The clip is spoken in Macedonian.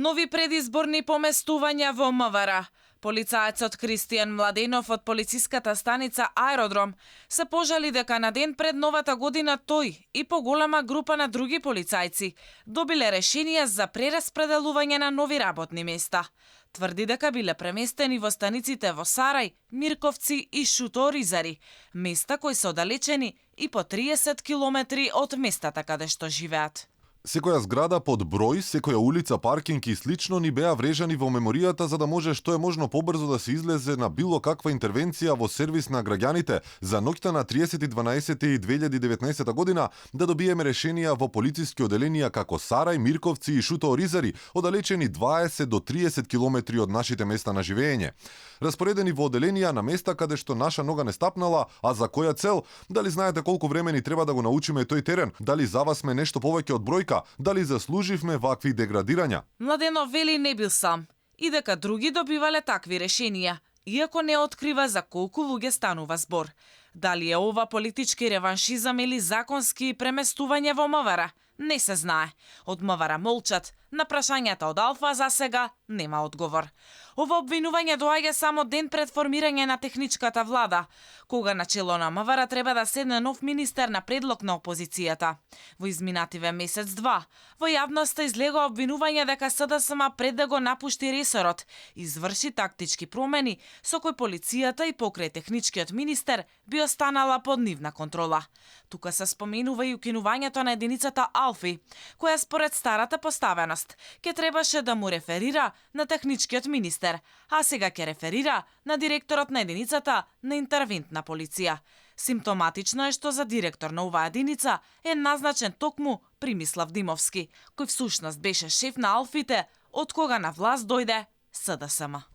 Нови предизборни поместувања во МВР. Полицаецот Кристијан Младенов од полициската станица Аеродром се пожали дека на ден пред новата година тој и поголема група на други полицајци добиле решенија за прераспределување на нови работни места. Тврди дека биле преместени во станиците во Сарај, Мирковци и Шуто-Оризари, места кои се оддалечени и по 30 километри од местата каде што живеат. Секоја зграда под број, секоја улица, паркинг и слично ни беа врежани во меморијата за да може што е можно побрзо да се излезе на било каква интервенција во сервис на граѓаните за ноќта на 30.12.2019 година да добиеме решенија во полициски оделенија како Сарај, Мирковци и Шуто-Оризари, оддалечени 20 до 30 километри од нашите места на живење. Распоредени во оделенија на места каде што наша нога не стапнала, а за која цел? Дали знаете колку време ни треба да го научиме тој терен? Дали за вас сме нешто повеќе од бројка? Дали заслуживме вакви деградирања? Младенов вели не бил сам и дека други добивале такви решенија, иако не открива за колку луѓе станува збор. Дали е ова политички реваншизам или законски преместување во МВР? Не се знае. Од МВР молчат. На прашањата од Алфа за сега нема одговор. Ова обвинување доаѓа само ден пред формирање на техничката влада, кога на чело на МВР треба да седне нов министер на предлог на опозицијата. Во изминативе месец-два, во јавноста излегува обвинување дека СДСМ пред да го напушти ресорот, изврши тактички промени со кои полицијата и покрај техничкиот министер би останала под нивна контрола. Тука се споменува и укинувањето на единицата Алфи, која според старата поставеност ке требаше да му реферира на техничкиот министер, а сега ке реферира на директорот на единицата на интервентна полиција. Симптоматично е што за директор на оваа единица е назначен токму Примислав Димовски, кој всушност беше шеф на Алфите од кога на власт дојде СДСМ.